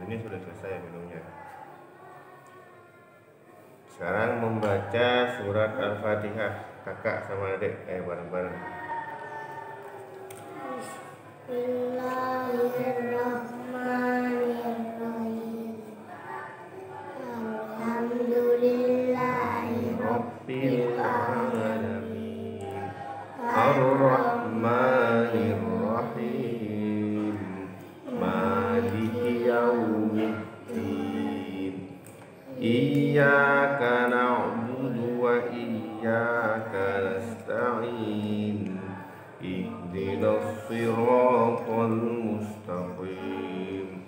Ini sudah selesai minumnya. Sekarang membaca surat Al-Fatihah. Kakak sama adik, bareng-bareng. Bismillahirrahmanirrahim. Alhamdulillahi Rabbil alamin. Ar-Rahmanir Rahim. Maliki yaumiddin. Iyyaka na'budu wa iyyaka nasta'in. Ihdinas siratal mustaqim.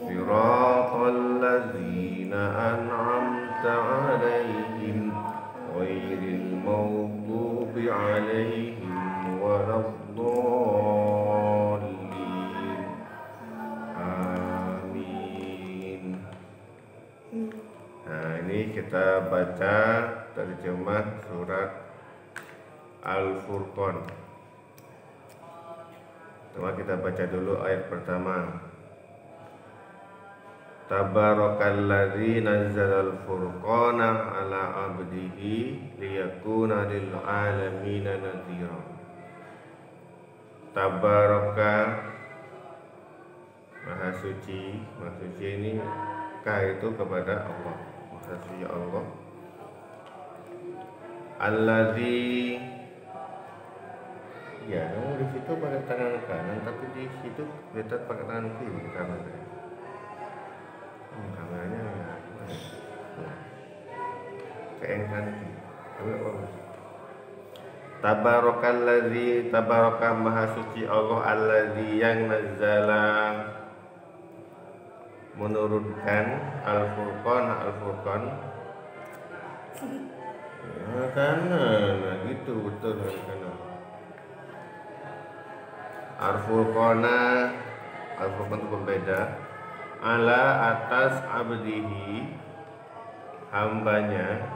Siratal ladzina an'amta 'alaihim ghairil maghdubi 'alaihim waladdallin. Amin. Nah, ini kita baca terjemah surat Al-Furqan. Coba kita baca dulu ayat pertama. Tabarakalladzi nazzalal furqana ala 'abdihi liyakuna lil 'alamina nadhira. Tabaraka Maha suci, Maha suci ini ka itu kepada Allah, Maha suci Allah. Alladzi, ya, kamu di situ pakai tangan kanan, tapi di situ kita pakai tangan kiri kameranya. Kameranya ya, keenkan Tabarakalladzi, tabaraka Maha suci Allah, alladzi yang nazzala menurunkan Al-Furqan, Al-Furqan ya, kanan, nah, gitu betul kanan. Al-Furqana, Al-Furqan itu berbeda. Ala atas abdihi, hambanya.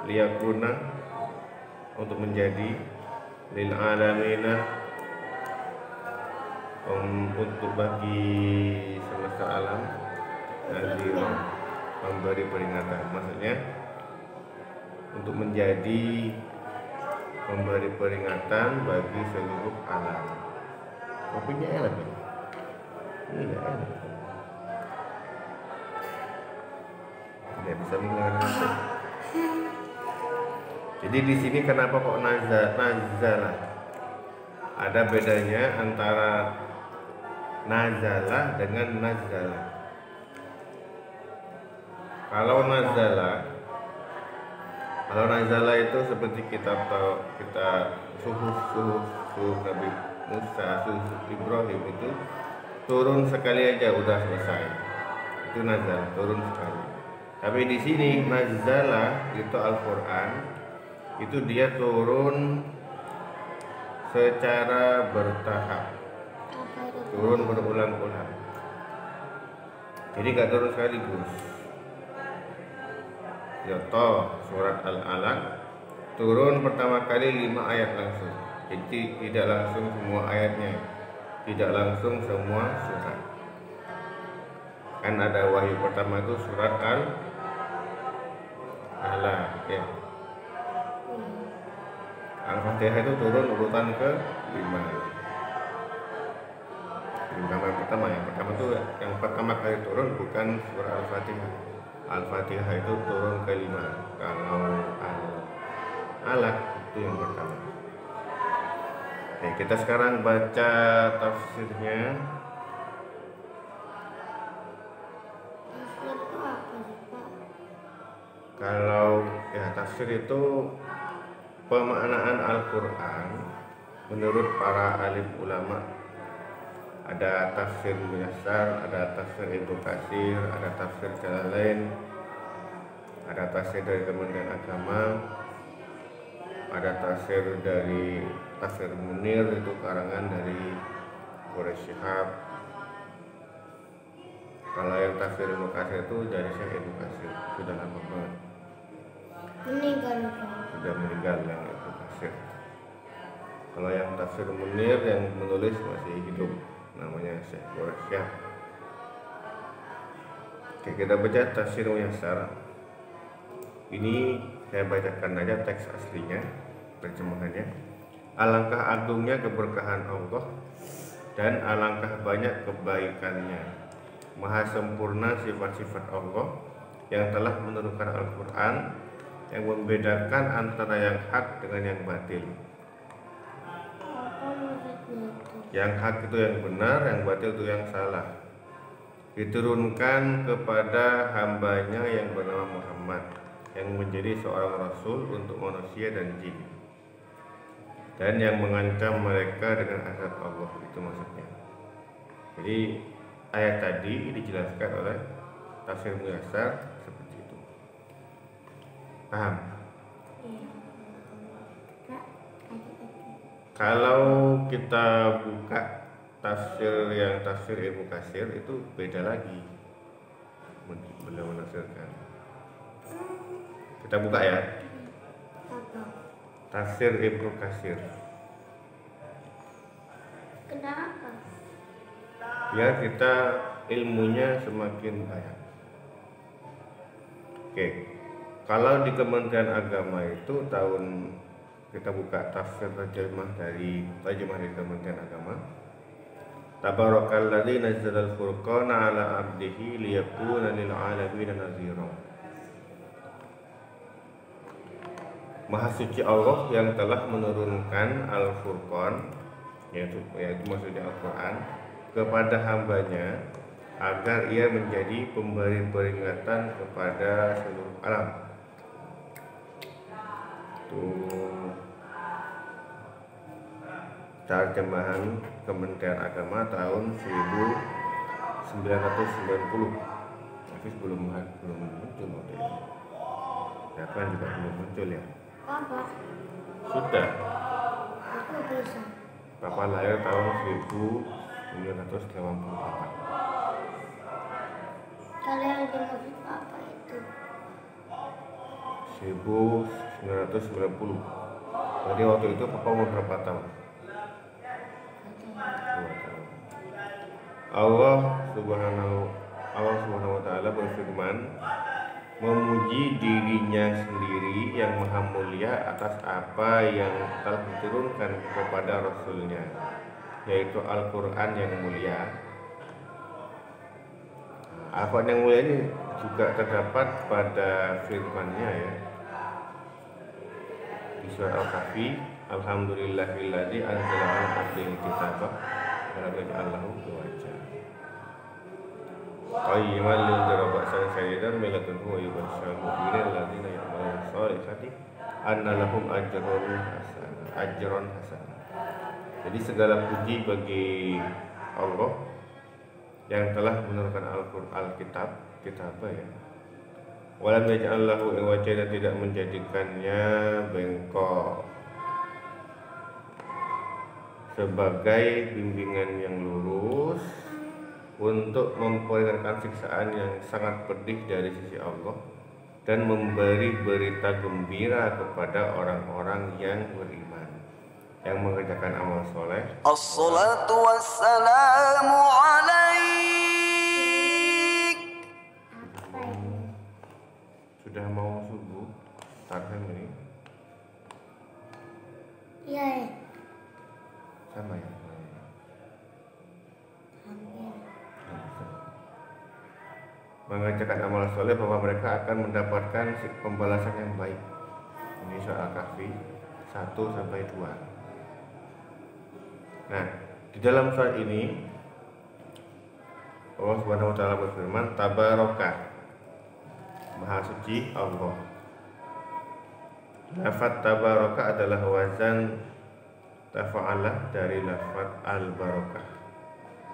Liyakuna untuk menjadi lil alamina, untuk bagi semesta alam, nazira, memberi peringatan. Maksudnya untuk menjadi memberi peringatan bagi seluruh alam. Kopinya enak ya? Iya enak. Tidak bisa mendengar. Jadi di sini kenapa kok nazalah? Ada bedanya antara nazalah dengan nazalah. Kalau nazalah itu seperti kita suhu Nabi Musa, suhu Ibrahim itu turun sekali aja udah selesai. Itu nazalah, turun sekali. Tapi di sini nazalah itu Al-Qur'an itu dia turun secara bertahap, turun berulang-ulang. Jadi gak turun sekaligus. Contoh surat Al-Alaq turun pertama kali 5 ayat langsung. Jadi tidak langsung semua ayatnya, tidak langsung semua surat. Kan ada wahyu pertama itu surat Al-Alaq ya. Al-Fatihah itu turun urutan ke-5. Yang pertama itu yang pertama kali turun bukan surah Al-Fatihah. Al-Fatihah itu turun ke-5. Kalau Al-Alaq itu yang pertama. Oke, kita sekarang baca tafsirnya. Kalau ya tafsir itu pemaknaan Al-Quran menurut para alim ulama. Ada tafsir Muyassar, ada tafsir Ibnu Katsir, ada tafsir Jalalain, ada tafsir dari Kementerian Agama, ada tafsir dari Tafsir Munir, itu karangan dari Quraisy Shihab. Kalau yang tafsir Ibnu Katsir itu dari Syekh Ibnu Katsir, sudah lama banget. Sudah meninggal yang Ibnu Katsir. Kalau yang tafsir Munir yang menulis masih hidup, namanya Syekh Qurasyah. Oke, kita baca tafsir Muyassar. Ini saya bacakan aja teks aslinya, terjemahannya. Alangkah agungnya keberkahan Allah dan alangkah banyak kebaikannya. Maha sempurna sifat-sifat Allah yang telah menurunkan Al-Quran yang membedakan antara yang hak dengan yang batil. Yang hak itu yang benar, yang batil itu yang salah. Diturunkan kepada hambanya yang bernama Muhammad, yang menjadi seorang rasul untuk manusia dan jin, dan yang mengancam mereka dengan azab Allah. Itu maksudnya. Jadi ayat tadi dijelaskan oleh tafsir Muyassar seperti itu. Paham? Kalau kita buka tafsir yang tafsir Ibnu Katsir itu beda lagi, beliau menafsirkan. Kita buka ya. Tafsir Ibnu Katsir. Kenapa? Biar kita ilmunya semakin banyak. Oke. Kalau di Kementerian Agama itu tahun kita buka tafsir terjemah dari Kementerian Agama. Tabarakalladzi nazzalal furqana ala 'abdihi liyakuna lil 'alamin nazira. Maha suci Allah yang telah menurunkan Al-Furqan, yaitu maksudnya Al-Quran, kepada hambanya agar ia menjadi pemberi peringatan kepada seluruh alam. Tuh terjemahan Kementerian Agama tahun 1990. Tapi belum muncul waktu itu. Ya kan juga belum muncul ya. Papa, Sudah. aku bisa. Papa lahir tahun 1988. Kalau yang dimaksud Papa itu 1990. Jadi waktu itu Papa umur berapa tahun? 2 tahun. Allah Subhanahu wa Ta'ala berfirman, memuji dirinya sendiri yang maha mulia atas apa yang telah diturunkan kepada Rasulnya, yaitu Al-Quran yang mulia. Al-Quran yang mulia ini juga terdapat pada firman-Nya ya, di surat Al-Kahfi, Alhamdulillahilladzi anzala 'ala 'abdihi kitaba wa lam yaj'al lahu iwaja. Qayyiman liyundhira ba'san shadidan min ladunhu wa yubashshira al-mu'minina alladziina ya'maluna ash-shalihati anna lahum ajran hasanah. Jadi segala puji bagi Allah yang telah menurunkan Alkitab, kita apa ya? Walam yaj'al lahu iwaja, dan tidak menjadikannya bengkok, sebagai bimbingan yang lurus untuk memperingatkan siksaan yang sangat pedih dari sisi Allah dan memberi berita gembira kepada orang-orang yang beriman, yang mengerjakan amal soleh. Assalatu wassalamu alaik. apa ini? Sudah mau subuh, tarham ini Iya, sama ya. hampir. Mengerjakan amal soleh bahwa mereka akan mendapatkan pembalasan yang baik. Ini soal Al-Kahfi 1-2. Nah, di dalam surat ini Allah Subhanahu wa Ta'ala berfirman, Tabaraka, Maha suci Allah. Lafaz tabaraka adalah wazan tafa'alah dari lafaz al-barakah,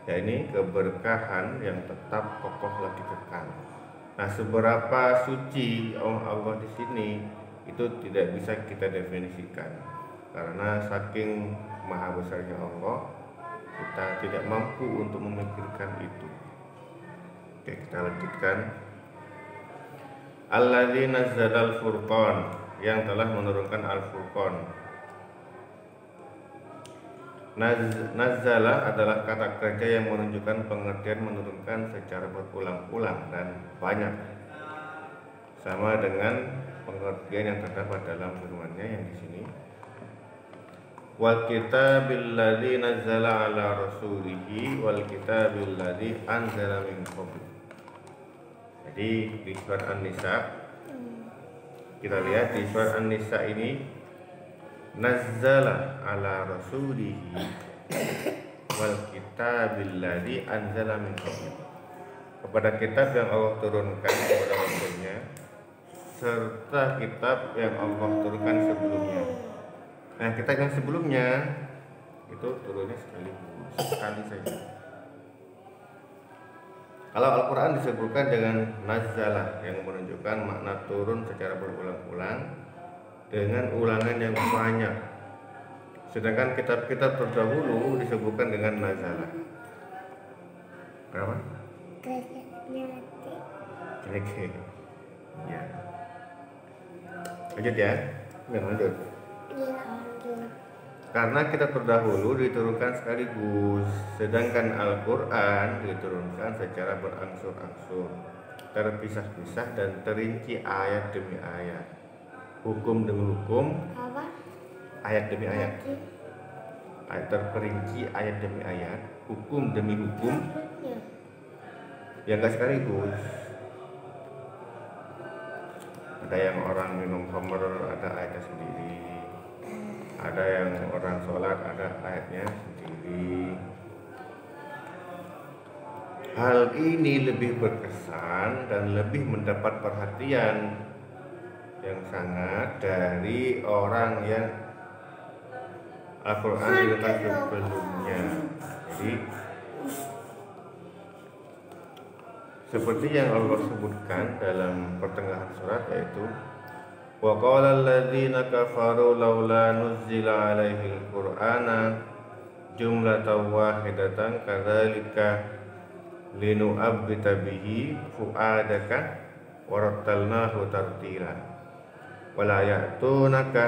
yakni keberkahan yang tetap kokoh lagi kekal. Nah, seberapa suci Allah di sini itu tidak bisa kita definisikan, karena saking maha besarnya Allah, kita tidak mampu untuk memikirkan itu. Oke, kita lanjutkan. Alladzi nazzalal furqan, yang telah menurunkan Al-Furqan. Nazzala adalah kata kerja yang menunjukkan pengertian menurunkan secara berulang-ulang dan banyak, sama dengan pengertian yang terdapat dalam firman-Nya yang di sini. Wal kitabil ladzi nazzala ala rasulihi wal kitabil ladzi anzala min qabl. Jadi di surat An-Nisa, kita lihat di surat An-Nisa ini nazzala ala rasulihi wal kitabil ladzi anzala min qabl, kepada kitab yang Allah turunkan kepada Rasulnya serta kitab yang Allah turunkan sebelumnya. Nah, kitab yang sebelumnya itu turunnya sekali saja. Kalau Al-Quran disebutkan dengan nazzala yang menunjukkan makna turun secara berulang-ulang dengan ulangan yang banyak. Sedangkan kitab-kitab terdahulu disebutkan dengan nazala. Kenapa? Oke. Ya. Lanjut ya. Lanjut. Iya, lanjut. Karena kitab terdahulu diturunkan sekaligus, sedangkan Al-Quran diturunkan secara berangsur-angsur, terpisah-pisah dan terinci ayat demi ayat, hukum demi hukum, Apa? ayat demi ayat, Lagi. ayat terperinci ayat demi ayat, hukum demi hukum, Ya. yang gak sekaligus. Ada yang orang minum khamr ada ayatnya sendiri, ada yang orang sholat ada ayatnya sendiri. Hal ini lebih berkesan dan lebih mendapat perhatian yang sangat dari orang yang Al-Quran diletakkan sebelumnya. Jadi seperti yang Allah sebutkan dalam pertengahan surat, yaitu wa qala alladziina kafaru laula nuzzila alaihil qur'ana jumlatan wahidatan kadzalika linu'abbita bihi fu'adaka warattalnahu tartila wala ya'tunaka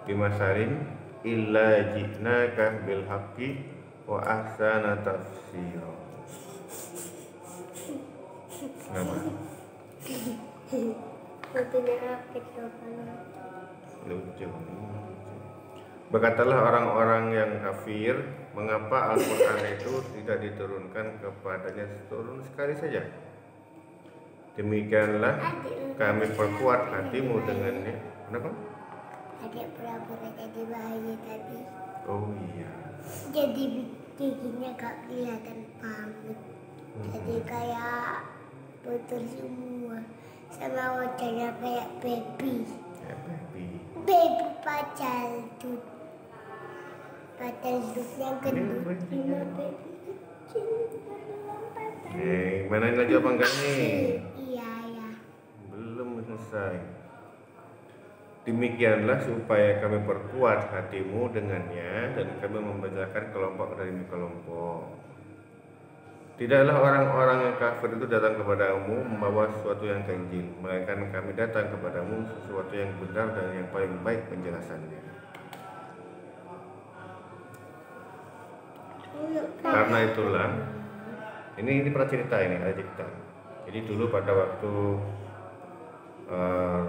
bimasalin illa ji'naka bil haqqi wa ahsana tafsira. Kenapa? Fotonya apa coba? Lucu. Berkatalah orang-orang yang kafir, mengapa Al-Quran itu tidak diturunkan kepadanya turun sekali saja? Demikianlah kami perkuat hatimu dengannya. Kenapa? Adik pura-pura jadi bayi tadi. Oh iya. Jadi giginya gak kelihatan banget. Jadi kayak putus semua. Sama wajahnya kayak baby. Ya, baby. Baby pacar tut. Pacar tut yang gendut. Cuma baby kecil. Mana lagi apa enggak nih? Iya, ya. Belum selesai. Demikianlah supaya kami perkuat hatimu dengannya dan kami membedakan kelompok dari kelompok. Tidaklah orang-orang yang kafir itu datang kepadamu membawa sesuatu yang ganjil, melainkan kami datang kepadamu sesuatu yang benar dan yang paling baik penjelasannya. Karena itulah, ini pernah cerita, ini ada cerita. Jadi dulu pada waktu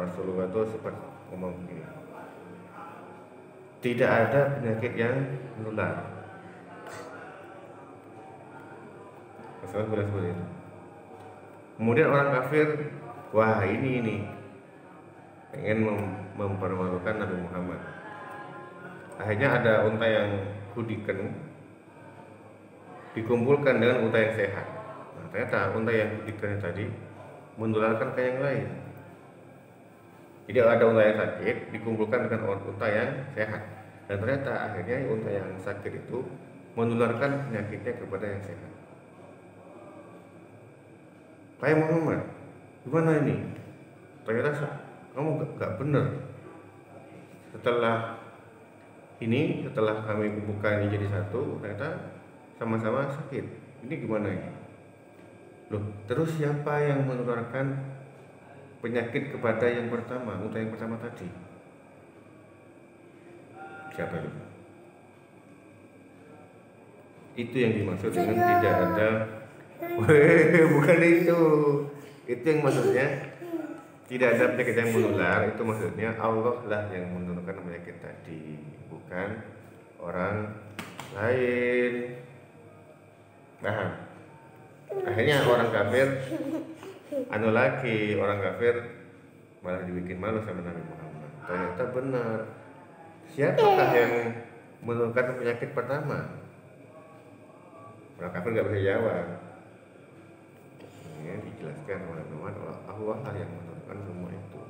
Rasulullah itu sempat ngomong begini, tidak ada penyakit yang menular. Rasulullah bilang seperti itu. Kemudian orang kafir, wah ini pengen mempermalukan Nabi Muhammad. Akhirnya ada unta yang hudiken dikumpulkan dengan unta yang sehat. Nah, ternyata unta yang hudiken tadi menularkan ke yang lain. Jadi ada unta yang sakit dikumpulkan dengan unta yang sehat, dan ternyata akhirnya unta yang sakit itu menularkan penyakitnya kepada yang sehat. Kayak Muhammad, gimana ini? Ternyata kamu gak benar. Setelah kami kumpulkan ini jadi satu, ternyata sama-sama sakit. Ini gimana ini? Loh, terus siapa yang menularkan penyakit kepada yang pertama, unta yang pertama tadi? Siapa itu? Itu yang dimaksud dengan tidak ada. Bukan itu. Itu yang maksudnya tidak ada penyakit yang menular. Itu maksudnya Allah lah yang menurunkan penyakit tadi, bukan orang lain. Nah, akhirnya orang kafir orang kafir malah dibikin malu sama Nabi Muhammad. Ternyata benar. Siapakah yang menurunkan penyakit pertama? Orang kafir nggak bisa jawab. Ini dijelaskan oleh Muhammad, Allah lah yang menurunkan semua itu.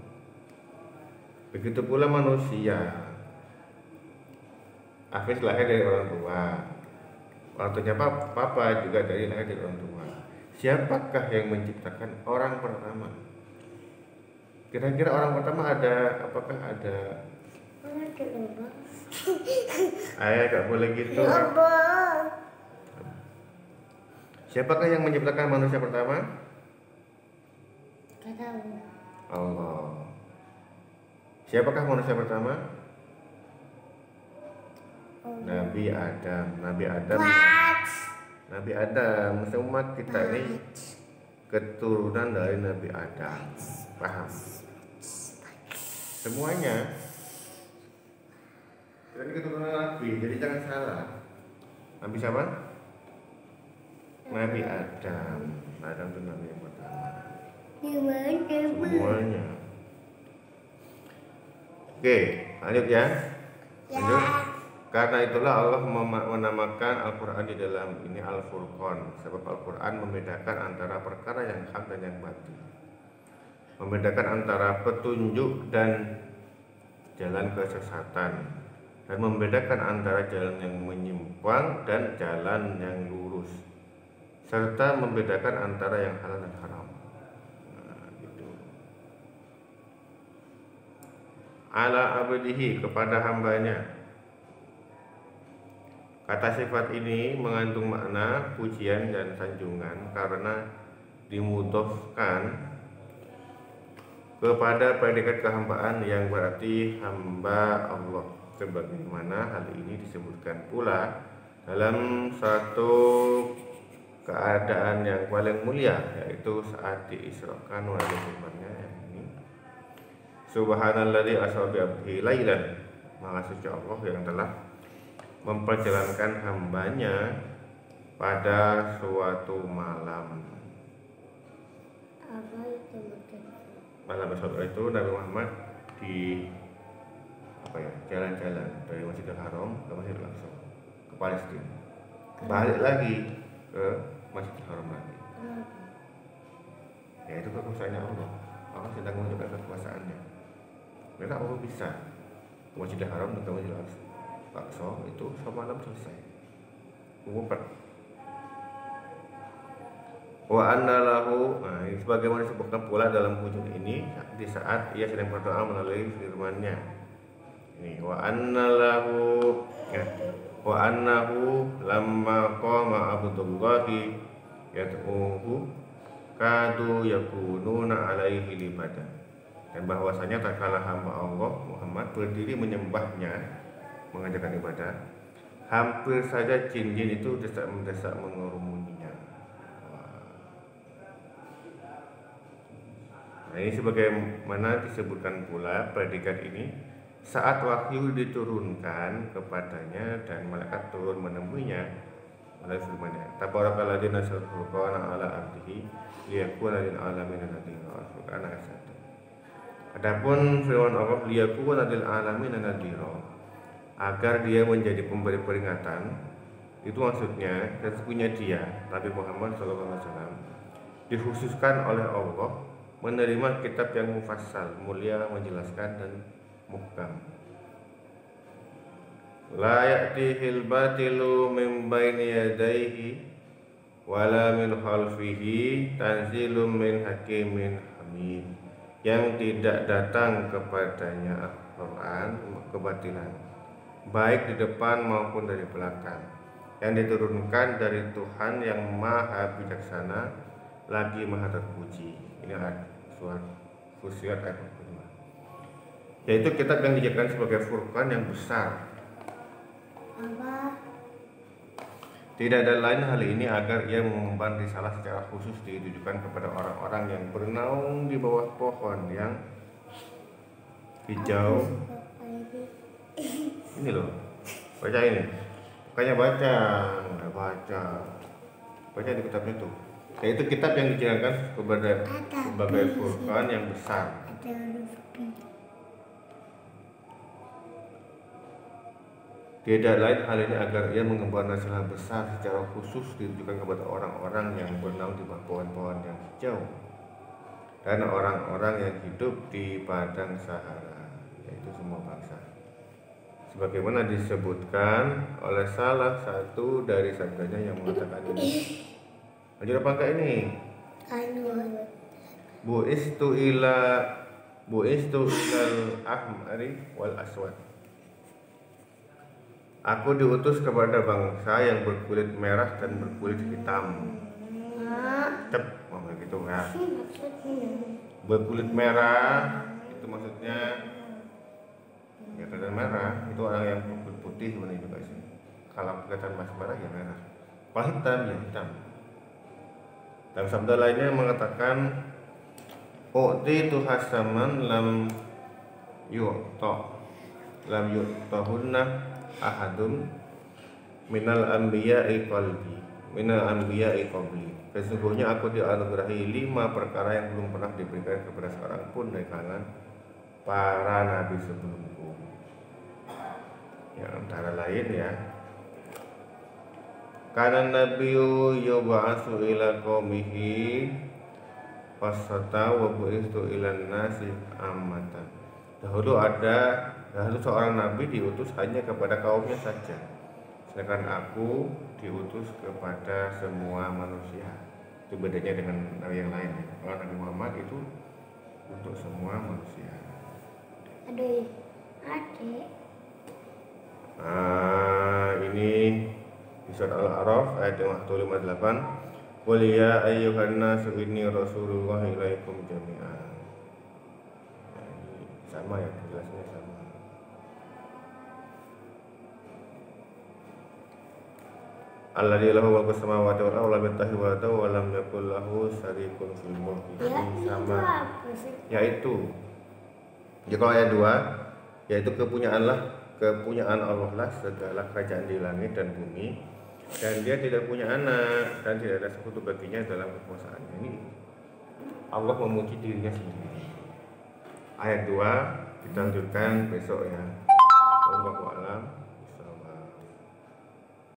Begitu pula manusia. Hafiz lahir dari orang tua. Orang tuanya papa juga lahir dari orang tua. Siapakah yang menciptakan orang pertama? Kira-kira orang pertama ada? Apakah ada? Ayah gak boleh gitu. Siapakah yang menciptakan manusia pertama? Gak tahu. Allah. Siapakah manusia pertama? Nabi Adam. Nabi Adam. Semua kita ini keturunan dari Nabi Adam. Paham? Semuanya. Kita ini keturunan Nabi. Jadi jangan salah. Nabi siapa? Nabi Adam. Adam itu Nabi yang pertama. Semuanya. Oke, lanjut ya. Lanjut. Karena itulah Allah menamakan Al-Quran di dalam ini Al-Furqan. Sebab Al-Quran membedakan antara perkara yang hak dan yang batil, membedakan antara petunjuk dan jalan kesesatan, dan membedakan antara jalan yang menyimpang dan jalan yang lurus, serta membedakan antara yang halal dan haram. Nah, gitu. Ala abdihi, kepada hambanya. Kata sifat ini mengandung makna pujian dan sanjungan karena dimudhofkan kepada predikat kehambaan yang berarti hamba Allah, sebagaimana hal ini disebutkan pula dalam satu keadaan yang paling mulia, yaitu saat diisrakan oleh firman-Nya yang ini. Subhanalladzi asra bi 'abdihi lailan, Maha suci Allah yang telah memperjalankan hambanya pada suatu malam. Apa itu maksudnya? Malam esok itu Nabi Muhammad di jalan-jalan dari Masjidil Haram ke Masjidil Aqsa, ke Palestina, balik lagi ke Masjidil Haram lagi. Ya itu kekuasaannya Allah. Allah sedang menunjukkan kekuasaannya. Karena Allah bisa ke Masjidil Haram dan ke Masjidil Aqsa itu semalam selesai. Umumkan. Wa anna lahu, nah ini sebagaimana disebutkan pula dalam ujung ini di saat ia sedang berdoa melalui firman-Nya. Ini wa anna lahu, ya. Wa annahu lamma qama abdullahi yad'uhu kadu yakununa alaihi libada. Dan bahwasanya tak kalah hamba Allah Muhammad berdiri menyembahnya, mengajarkan ibadah, hampir saja jin-jin itu desak-mendesak mengerumuninya. Nah ini sebagaimana disebutkan pula predikat ini saat wahyu diturunkan kepadanya dan malaikat turun menemuinya oleh firman-Nya. Tabarakalladzi nazzala al-Furqana ala 'abdihi liyakuna lil alamin nadhira. Al-Furqan ayat 1. Adapun firman Allah liyakuna lil alamin nadhira, agar dia menjadi pemberi peringatan, itu maksudnya sesungguhnya dia Nabi Muhammad SAW dikhususkan oleh Allah menerima kitab yang mufassal, mulia, menjelaskan dan muhkam. La ya'tihil batilu min baini yadayhi wala min khalfihi tanzilum min hakimin hamid. Yang tidak datang kepadanya Al-Quran kebatilan, baik di depan maupun dari belakang, yang diturunkan dari Tuhan yang maha bijaksana lagi maha terpuji. Ini surat Fussilat ayat 45. Yaitu kitab yang dijadikan sebagai Furqan yang besar. Apa? Tidak ada lain hal ini agar ia mengemban risalah secara khusus ditujukan kepada orang-orang yang bernaung di bawah pohon yang hijau. Ini loh, baca ini. Makanya baca, nggak baca. Baca di kitab itu. Yaitu kitab yang dijalankan kepada sebagai Furqan yang besar. Ada huruf B. Tidak lain hal ini agar ia mengemban risalah besar secara khusus ditujukan kepada orang-orang yang bernaung di bawah pohon-pohon yang hijau dan orang-orang yang hidup di padang Sahara, yaitu semua bangsa. Sebagaimana disebutkan oleh salah satu dari sabdanya yang mengatakan ini. Lanjut apa enggak ini? Bu'istu ilal ahmari wal aswad. Aku diutus kepada bangsa yang berkulit merah dan berkulit hitam. Cep, gitu ya. Berkulit merah itu maksudnya ya kelihatan merah, itu orang yang berkulit putih sebenarnya juga sih. Kalau kelihatan masih merah ya merah. Kalau hitam ya hitam. Dalam sabda lainnya mengatakan U'ti tu hasaman lam yu'tahunna ahadum minal anbiya'i qabli. Sesungguhnya aku dianugerahi 5 perkara yang belum pernah diberikan kepada seorang pun dari kalangan para nabi sebelumku. Yang antara lain ya, kana nabiyyu yub'atsu ila qaumihi fasata wa bu'istu ilan nasi ammatan. Dahulu seorang nabi diutus hanya kepada kaumnya saja, sedangkan aku diutus kepada semua manusia. Itu bedanya dengan nabi yang lain ya. Kalau Nabi Muhammad itu untuk semua manusia. Adik. Ini di surat Al-A'raf ayat yang 158. Qul ya ayyuhan nasu inni rasulullah ilaikum jami'an. Sama ya, jelasnya sama. Alladzi lahu mulku samawati wal ardi wa lam yattakhidh walada wa lam yakul lahu syarikun fil mulki. Sama. Yaitu. Ya kalau ayat 2 yaitu kepunyaan Allah lah segala kerajaan di langit dan bumi, dan dia tidak punya anak dan tidak ada sekutu baginya dalam kekuasaannya. Ini Allah memuji dirinya sendiri. Ayat 2 kita lanjutkan besok ya. Wallahu a'lam.